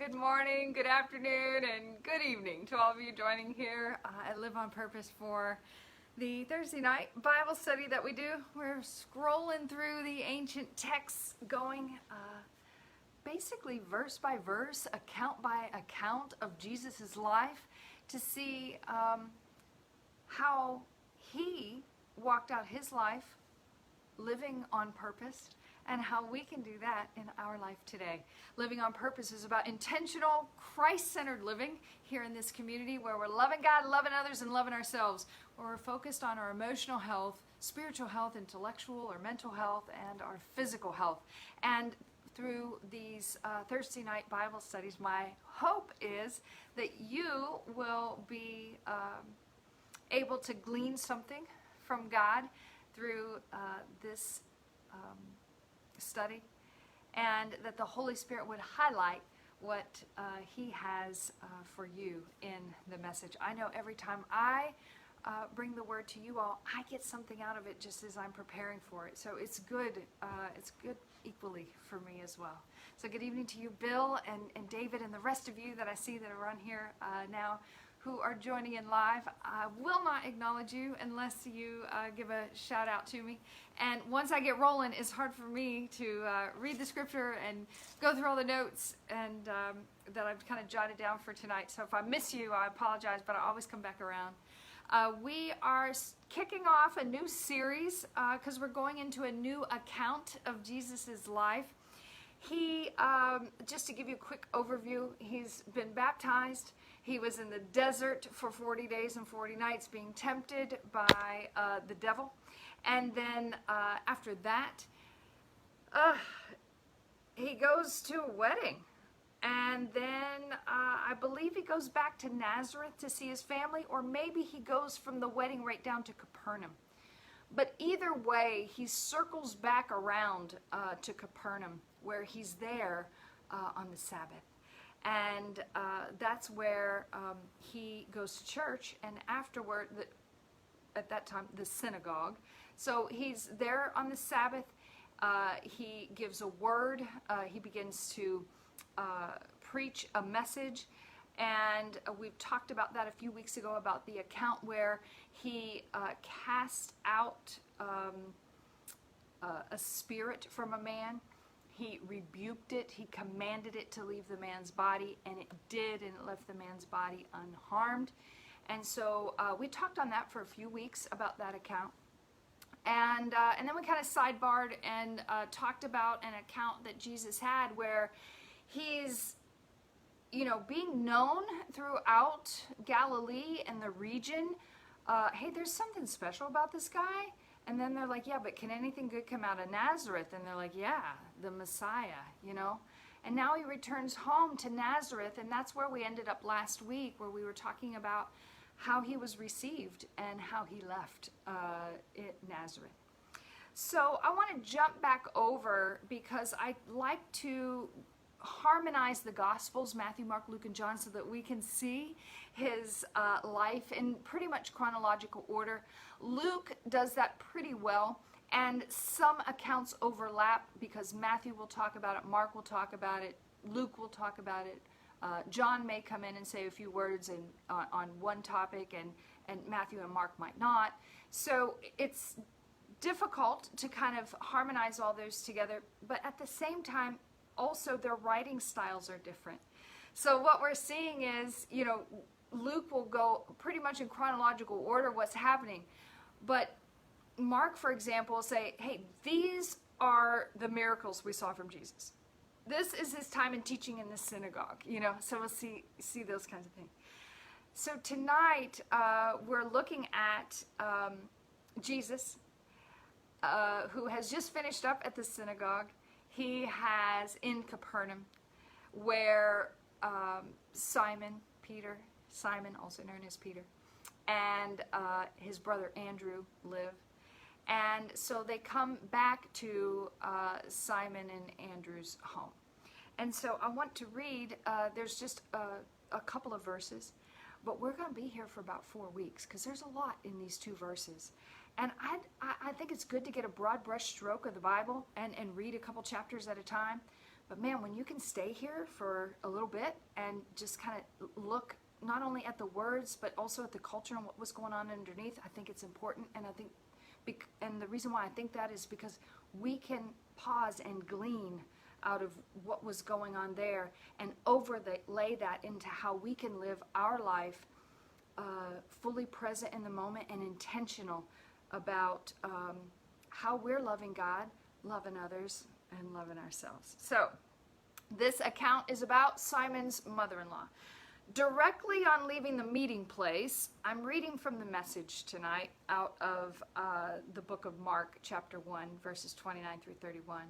good morning, good afternoon, and good evening to all of you joining here at Live on Purpose for the Thursday night Bible study that we do. We're scrolling through the ancient texts, going basically verse by verse, account by account of Jesus' life to see how he walked out his life living on purpose, and how we can do that in our life today. Living on purpose is about intentional, Christ-centered living here in this community where we're loving God, loving others, and loving ourselves, where we're focused on our emotional health, spiritual health, intellectual or mental health, and our physical health. And through these Thursday night Bible studies, my hope is that you will be able to glean something from God through this study, and that the Holy Spirit would highlight what He has for you in the message. I know every time I bring the word to you all, I get something out of it just as I'm preparing for it. So it's good. It's good equally for me as well. So good evening to you, Bill and David, and the rest of you that I see that are on here now, who are joining in live. I will not acknowledge you unless you give a shout out to me. And once I get rolling, it's hard for me to read the scripture and go through all the notes and that I've kind of jotted down for tonight. So if I miss you, I apologize, but I always come back around. We are kicking off a new series because we're going into a new account of Jesus's life. He, just to give you a quick overview, he's been baptized. He was in the desert for 40 days and 40 nights being tempted by the devil. And then after that, he goes to a wedding. And then I believe he goes back to Nazareth to see his family, or maybe he goes from the wedding right down to Capernaum. But either way, he circles back around to Capernaum, where he's there on the Sabbath. And that's where he goes to church, and afterward, at that time, the synagogue. So he's there on the Sabbath. He gives a word. He begins to preach a message. And we've talked about that a few weeks ago, about the account where he cast out a spirit from a man. He rebuked it, he commanded it to leave the man's body, and it did, and it left the man's body unharmed. And so we talked on that for a few weeks about that account. And then we kind of sidebarred and talked about an account that Jesus had where he's, being known throughout Galilee and the region. Hey, there's something special about this guy. And then they're like, yeah, but can anything good come out of Nazareth? And they're like, yeah, the Messiah, And now he returns home to Nazareth, and that's where we ended up last week, where we were talking about how he was received and how he left Nazareth. So I want to jump back over because I like to harmonize the Gospels, Matthew, Mark, Luke, and John, so that we can see his life in pretty much chronological order. Luke does that pretty well, and some accounts overlap because Matthew will talk about it, Mark will talk about it, Luke will talk about it, John may come in and say a few words on one topic, and Matthew and Mark might not. So it's difficult to kind of harmonize all those together, but at the same time, also their writing styles are different. So what we're seeing is, Luke will go pretty much in chronological order what's happening. But Mark, for example, will say, hey, these are the miracles we saw from Jesus. This is his time in teaching in the synagogue, so we'll see those kinds of things. So tonight, we're looking at Jesus, who has just finished up at the synagogue. He has in Capernaum, where Simon, also known as Peter, and his brother Andrew live. And so they come back to Simon and Andrew's home. And so I want to read, there's just a couple of verses, but we're going to be here for about 4 weeks because there's a lot in these 2 verses. And I think it's good to get a broad brush stroke of the Bible and read a couple chapters at a time. But man, when you can stay here for a little bit and just kind of look not only at the words, but also at the culture and what was going on underneath, I think it's important. And I think, and the reason why I think that is because we can pause and glean out of what was going on there and overlay that into how we can live our life fully present in the moment and intentional about how we're loving God, loving others, and loving ourselves. So this account is about Simon's mother-in-law. Directly on leaving the meeting place, I'm reading from the Message tonight out of the book of Mark, chapter 1, verses 29 through 31.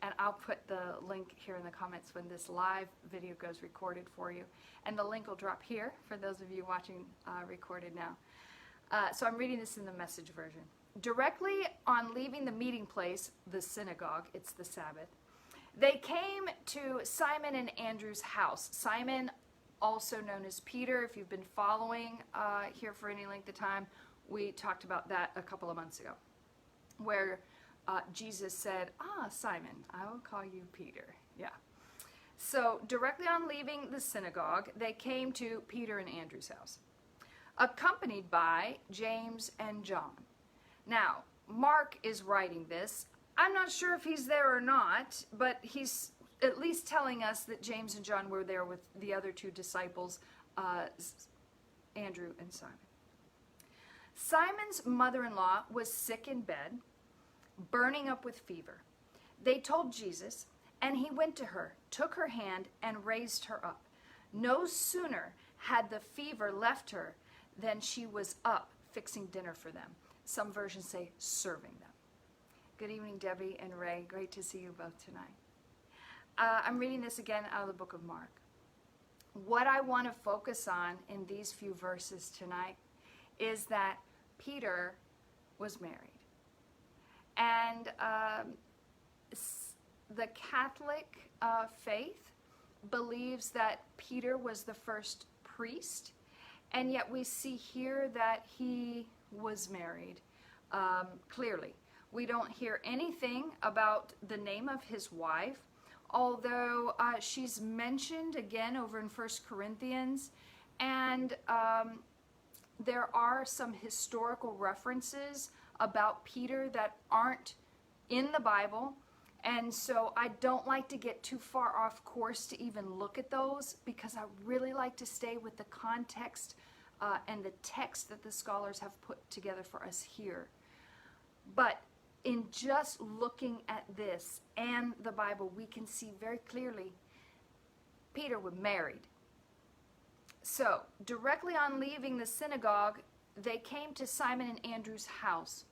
And I'll put the link here in the comments when this live video goes recorded for you. And the link will drop here for those of you watching recorded now. So I'm reading this in the Message version. Directly on leaving the meeting place, the synagogue, it's the Sabbath, they came to Simon and Andrew's house. Simon, also known as Peter, if you've been following here for any length of time, we talked about that a couple of months ago, where Jesus said, Simon, I will call you Peter. Yeah. So directly on leaving the synagogue, they came to Peter and Andrew's house, accompanied by James and John. Now, Mark is writing this. I'm not sure if he's there or not, but he's at least telling us that James and John were there with the other two disciples, Andrew and Simon. Simon's mother-in-law was sick in bed, burning up with fever. They told Jesus, and he went to her, took her hand, and raised her up. No sooner had the fever left her than she was up fixing dinner for them. Some versions say serving them. Good evening, Debbie and Ray. Great to see you both tonight. I'm reading this again out of the book of Mark. What I want to focus on in these few verses tonight is that Peter was married. And the Catholic faith believes that Peter was the first priest, and yet we see here that he was married, clearly. We don't hear anything about the name of his wife, although she's mentioned again over in 1 Corinthians, and there are some historical references about Peter that aren't in the Bible, and so I don't like to get too far off course to even look at those, because I really like to stay with the context and the text that the scholars have put together for us here. But in just looking at this and the Bible, we can see very clearly Peter was married. So, directly on leaving the synagogue, they came to Simon and Andrew's house.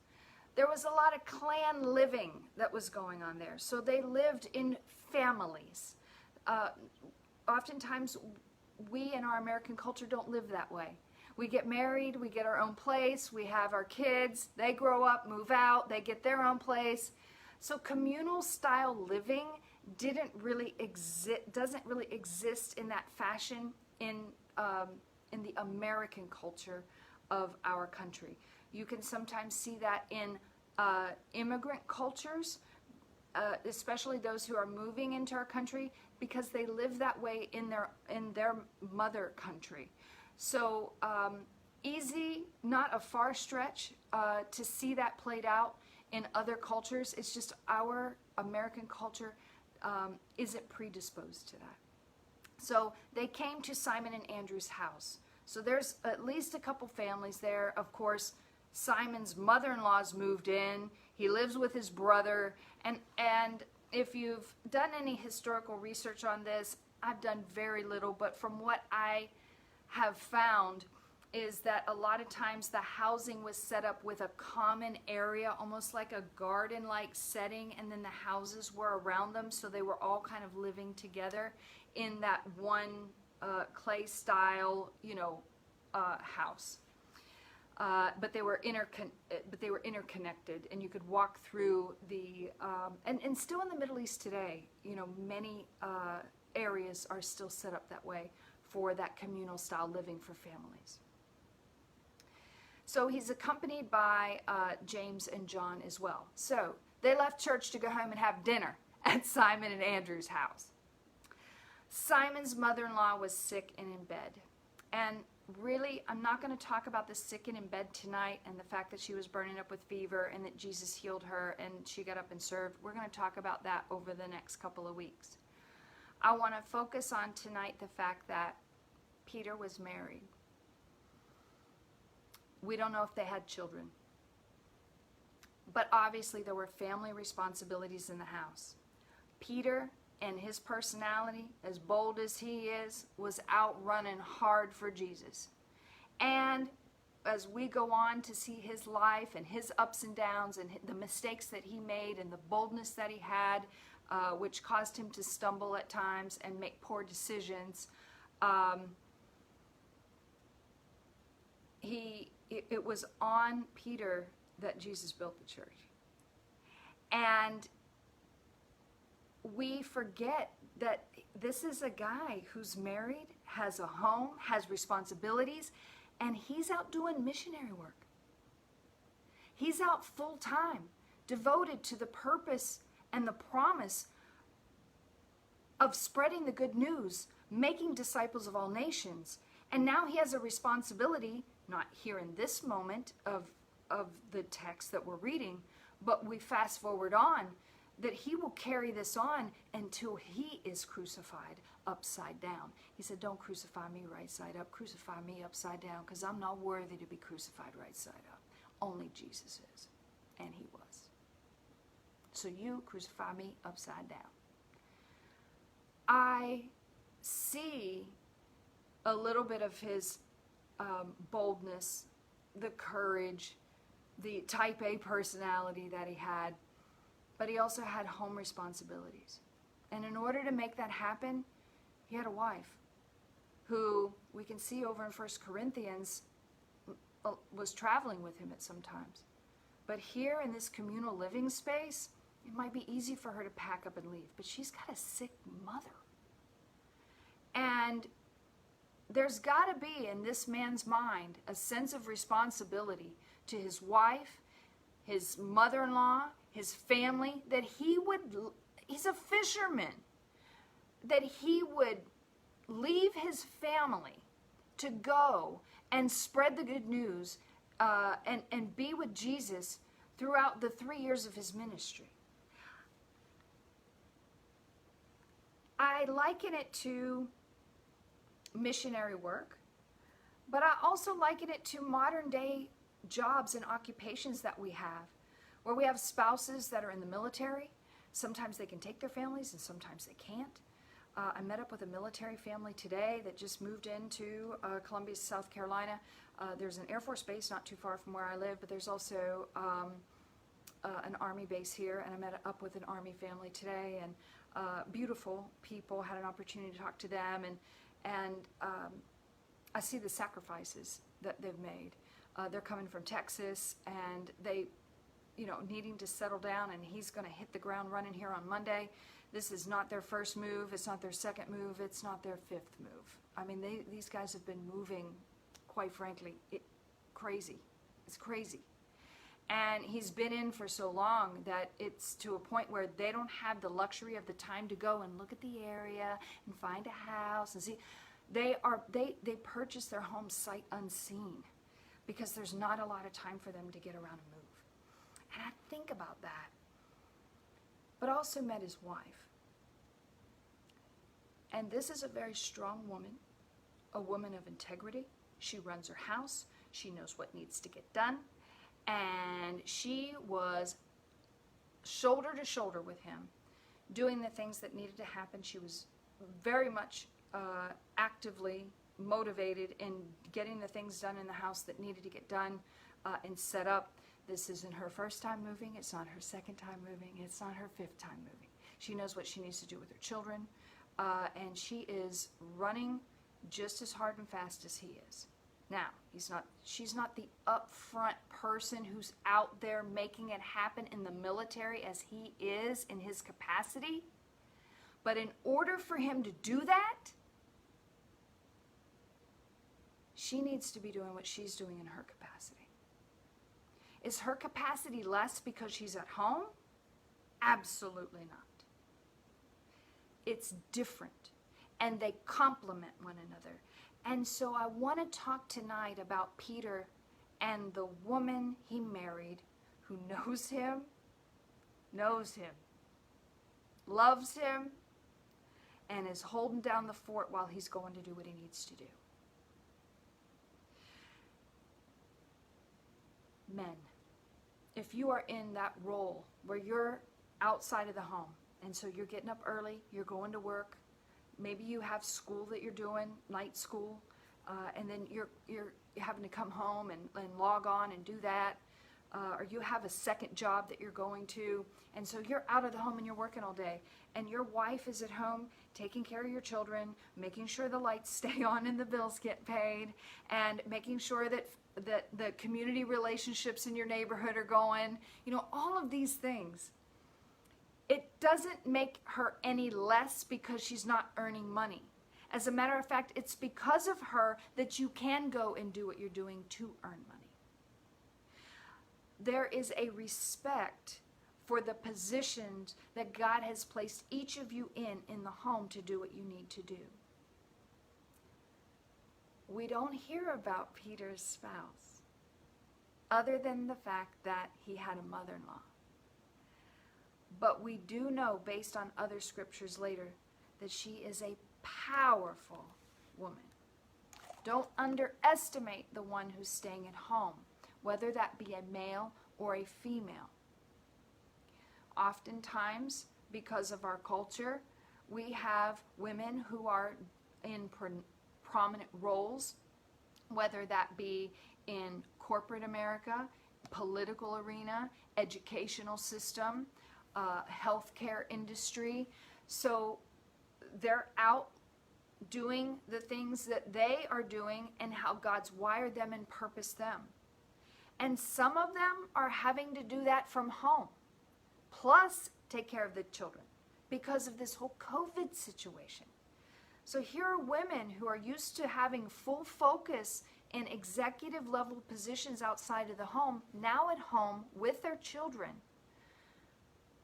There was a lot of clan living that was going on there. So they lived in families. Oftentimes, we in our American culture don't live that way. We get married, we get our own place, we have our kids, they grow up, move out, they get their own place. So communal style living doesn't really exist in that fashion in the American culture of our country. You can sometimes see that in immigrant cultures, especially those who are moving into our country, because they live that way in their mother country. So easy, not a far stretch to see that played out in other cultures. It's just our American culture isn't predisposed to that. So they came to Simon and Andrew's house. So there's at least a couple families there. Of course, Simon's mother-in-law's moved in. He lives with his brother. And if you've done any historical research on this, I've done very little, but from what I have found is that a lot of times the housing was set up with a common area, almost like a garden-like setting, and then the houses were around them, so they were all kind of living together in that one clay style, house. But they were interconnected, and you could walk through the and still in the Middle East today, many areas are still set up that way for that communal style living for families. So he's accompanied by James and John as well. So they left church to go home and have dinner. at Simon and Andrew's house. Simon's mother-in-law was sick and in bed. And really, I'm not going to talk about the sick and in bed tonight and the fact that she was burning up with fever and that Jesus healed her and she got up and served. We're going to talk about that over the next couple of weeks. I want to focus on tonight the fact that Peter was married. We don't know if they had children. But obviously there were family responsibilities in the house. Peter, and his personality, as bold as he is, was out running hard for Jesus. And as we go on to see his life and his ups and downs and the mistakes that he made and the boldness that he had, which caused him to stumble at times and make poor decisions, it was on Peter that Jesus built the church. And we forget that this is a guy who's married, has a home, has responsibilities, and he's out doing missionary work. He's out full time, devoted to the purpose and the promise of spreading the good news, making disciples of all nations. And now he has a responsibility, not here in this moment of the text that we're reading, but we fast forward on, that he will carry this on until he is crucified upside down. He said, don't crucify me right side up, crucify me upside down, because I'm not worthy to be crucified right side up. Only Jesus is, and he was. So you crucify me upside down. I see a little bit of his boldness, the courage, the type A personality that he had, but he also had home responsibilities. And in order to make that happen, he had a wife who we can see over in 1 Corinthians was traveling with him at some times. But here in this communal living space, it might be easy for her to pack up and leave, but she's got a sick mother. And there's got to be in this man's mind a sense of responsibility to his wife, his mother-in-law, his family, that he's a fisherman, that he would leave his family to go and spread the good news and be with Jesus throughout the 3 years of his ministry. I liken it to missionary work, but I also liken it to modern day jobs and occupations that we have, where we have spouses that are in the military. Sometimes they can take their families and sometimes they can't. I met up with a military family today that just moved into Columbia, South Carolina. There's an Air Force base not too far from where I live, but there's also an Army base here, and I met up with an Army family today, and beautiful people, had an opportunity to talk to them, and I see the sacrifices that they've made. They're coming from Texas, and they, needing to settle down, and he's going to hit the ground running here on Monday. This is not their first move. It's not their second move. It's not their fifth move. I mean, these guys have been moving, quite frankly, crazy. It's crazy. And he's been in for so long that it's to a point where they don't have the luxury of the time to go and look at the area and find a house and see. They purchase their home sight unseen because there's not a lot of time for them to get around and move. And I think about that. But I also met his wife. And this is a very strong woman, a woman of integrity. She runs her house. She knows what needs to get done. And she was shoulder to shoulder with him, doing the things that needed to happen. She was very much actively motivated in getting the things done in the house that needed to get done and set up. This isn't her first time moving. It's not her second time moving. It's not her fifth time moving. She knows what she needs to do with her children, and she is running just as hard and fast as he is. Now, she's not the upfront person who's out there making it happen in the military as he is in his capacity. But in order for him to do that, she needs to be doing what she's doing in her capacity. Is her capacity less because she's at home? Absolutely not. it's different, and they complement one another. And so I want to talk tonight about Peter and the woman he married who knows him, loves him, and is holding down the fort while he's going to do what he needs to do. Men, if you are in that role where you're outside of the home, and so you're getting up early, you're going to work, maybe you have school that you're doing, night school, and then you're having to come home and log on and do that, or you have a second job that you're going to, and so you're out of the home and you're working all day, and your wife is at home taking care of your children, making sure the lights stay on and the bills get paid, and making sure that the community relationships in your neighborhood are going, all of these things. It doesn't make her any less because she's not earning money. As a matter of fact, it's because of her that you can go and do what you're doing to earn money. There is a respect for the positions that God has placed each of you in the home to do what you need to do. We don't hear about Peter's spouse other than the fact that he had a mother-in-law. But we do know, based on other scriptures later, that she is a powerful woman. Don't underestimate the one who's staying at home, whether that be a male or a female. Oftentimes, because of our culture, we have women who are in prominent roles, whether that be in corporate America, political arena, educational system, healthcare industry. So they're out doing the things that they are doing and how God's wired them and purposed them. And some of them are having to do that from home, plus take care of the children because of this whole COVID situation. So here are women who are used to having full focus in executive level positions outside of the home, now at home with their children.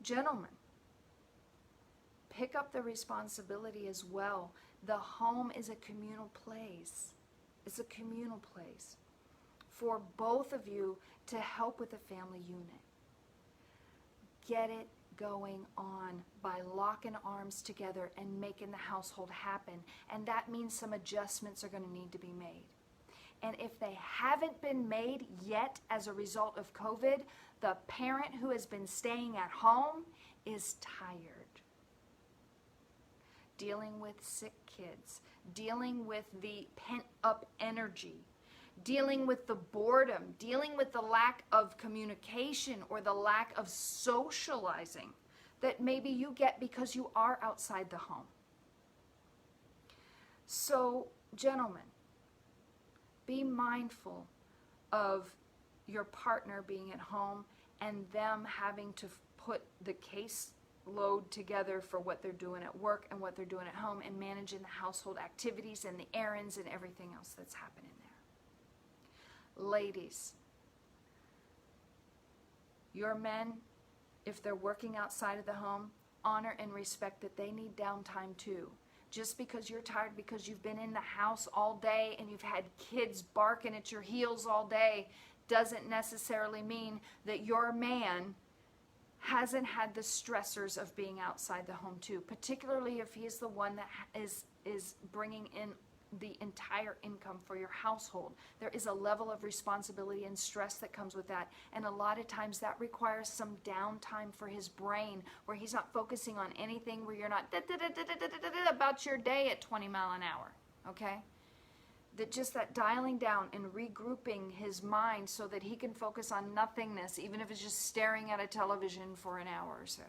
Gentlemen, pick up the responsibility as well. The home is a communal place. It's a communal place for both of you to help with the family unit. Get it going on by locking arms together and making the household happen. And that means some adjustments are going to need to be made. And if they haven't been made yet as a result of COVID, the parent who has been staying at home is tired. Dealing with sick kids, dealing with the pent-up energy, dealing with the boredom, dealing with the lack of communication or the lack of socializing that maybe you get because you are outside the home. So, gentlemen, be mindful of your partner being at home and them having to put the case load together for what they're doing at work and what they're doing at home and managing the household activities and the errands and everything else that's happening there. Ladies, your men, if they're working outside of the home, honor and respect that they need downtime too. Just because you're tired because you've been in the house all day and you've had kids barking at your heels all day doesn't necessarily mean that your man hasn't had the stressors of being outside the home too, particularly if he is the one that is bringing in the entire income for your household. There is a level of responsibility and stress that comes with that, and a lot of times that requires some downtime for his brain where he's not focusing on anything, where you're not about your day at 20 miles an hour, okay? That dialing down and regrouping his mind so that he can focus on nothingness, even if it's just staring at a television for an hour or so.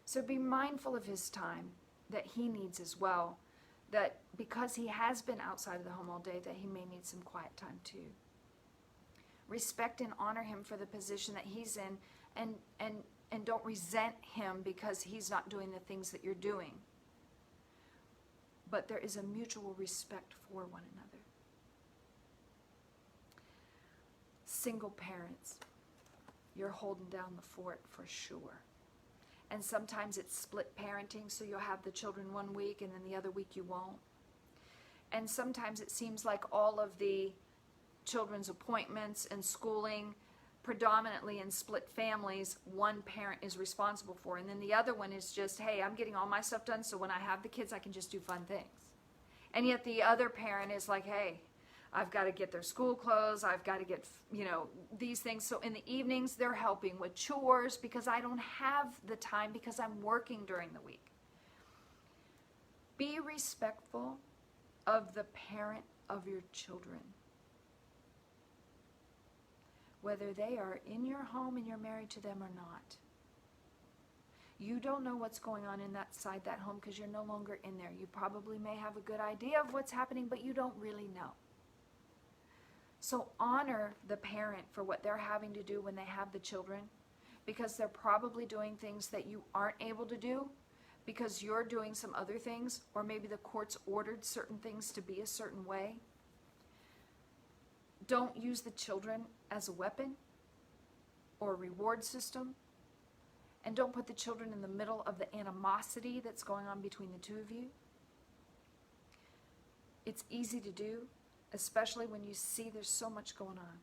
So be mindful of his time that he needs as well, that because he has been outside of the home all day, that he may need some quiet time too. Respect and honor him for the position that he's in, and don't resent him because he's not doing the things that you're doing. But there is a mutual respect for one another. Single parents, you're holding down the fort for sure. And sometimes it's split parenting, so you'll have the children one week and then the other week you won't. And sometimes it seems like all of the children's appointments and schooling, predominantly in split families, one parent is responsible for. And then the other one is just, hey, I'm getting all my stuff done, so when I have the kids, I can just do fun things. And yet the other parent is like, hey, I've got to get their school clothes, I've got to get, these things. So in the evenings, they're helping with chores because I don't have the time because I'm working during the week. Be respectful of the parent of your children. Whether they are in your home and you're married to them or not. You don't know what's going on inside that home because you're no longer in there. You probably may have a good idea of what's happening, but you don't really know. So honor the parent for what they're having to do when they have the children, because they're probably doing things that you aren't able to do because you're doing some other things, or maybe the courts ordered certain things to be a certain way. Don't use the children as a weapon or a reward system. And don't put the children in the middle of the animosity that's going on between the two of you. It's easy to do, especially when you see there's so much going on.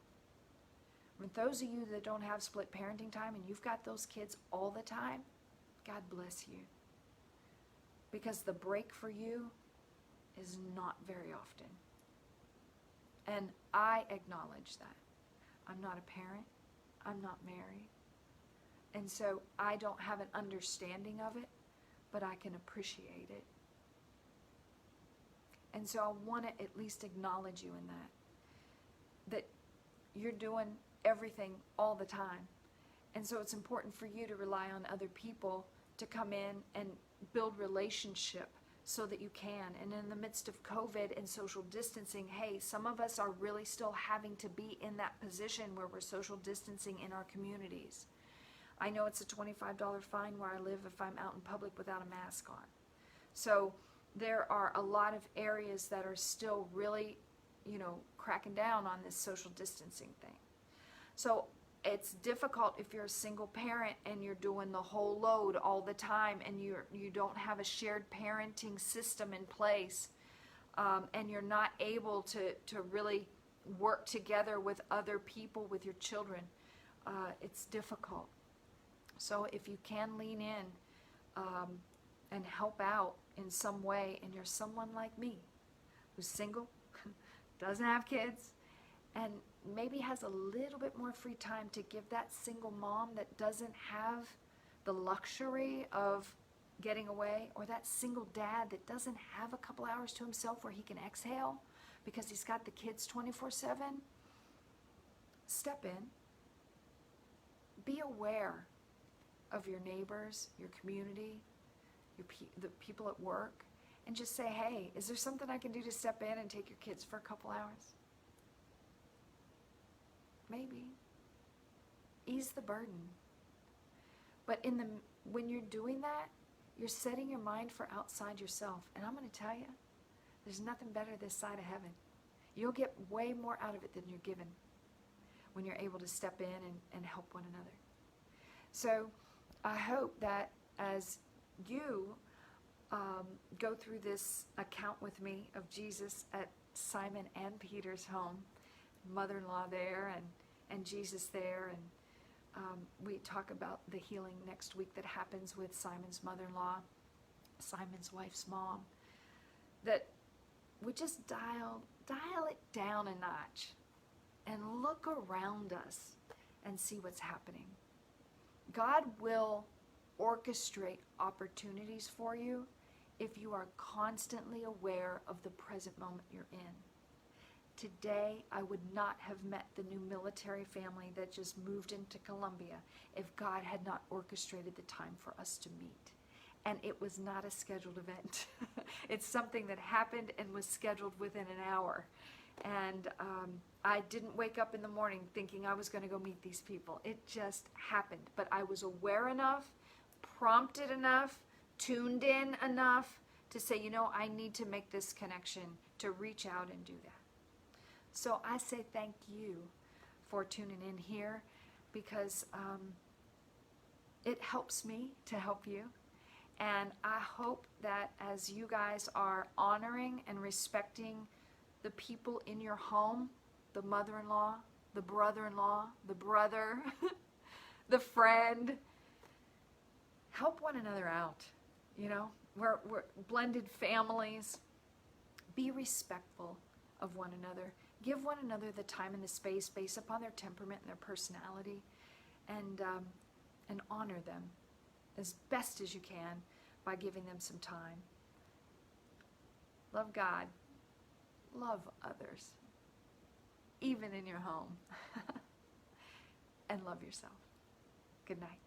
With those of you that don't have split parenting time and you've got those kids all the time, God bless you. Because the break for you is not very often. And I acknowledge that. I'm not a parent. I'm not married. And so I don't have an understanding of it, but I can appreciate it. And so I want to at least acknowledge you in that you're doing everything all the time. And so it's important for you to rely on other people to come in and build relationship so that you can. And in the midst of COVID and social distancing, hey, some of us are really still having to be in that position where we're social distancing in our communities. I know it's a $25 fine where I live if I'm out in public without a mask on. So there are a lot of areas that are still really, cracking down on this social distancing thing. So it's difficult if you're a single parent and you're doing the whole load all the time and you don't have a shared parenting system in place, and you're not able to really work together with other people, with your children. It's difficult. So if you can lean in and help out in some way, and you're someone like me who's single, doesn't have kids, and maybe has a little bit more free time to give that single mom that doesn't have the luxury of getting away, or that single dad that doesn't have a couple hours to himself where he can exhale because he's got the kids 24/7, step in. Be aware of your neighbors, your community, the people at work, and just say, hey, is there something I can do to step in and take your kids for a couple hours? Maybe. Ease the burden. But when you're doing that, you're setting your mind for outside yourself. And I'm going to tell you, there's nothing better this side of heaven. You'll get way more out of it than you're given when you're able to step in and help one another. So I hope that as you go through this account with me of Jesus at Simon and Peter's home, mother-in-law there and Jesus there, and we talk about the healing next week that happens with Simon's mother-in-law, Simon's wife's mom, that we just dial it down a notch and look around us and see what's happening. God will orchestrate opportunities for you if you are constantly aware of the present moment you're in. Today, I would not have met the new military family that just moved into Colombia if God had not orchestrated the time for us to meet. And it was not a scheduled event. It's something that happened and was scheduled within an hour. And I didn't wake up in the morning thinking I was going to go meet these people. It just happened. But I was aware enough, prompted enough, tuned in enough to say, I need to make this connection, to reach out and do that. So I say thank you for tuning in here, because It helps me to help you. And I hope that as you guys are honoring and respecting the people in your home, the mother-in-law, the brother-in-law, the brother, the friend, help one another out. You know, we're blended families. Be respectful of one another. Give one another the time and the space based upon their temperament and their personality, and honor them as best as you can by giving them some time. Love God. Love others, even in your home. And love yourself. Good night.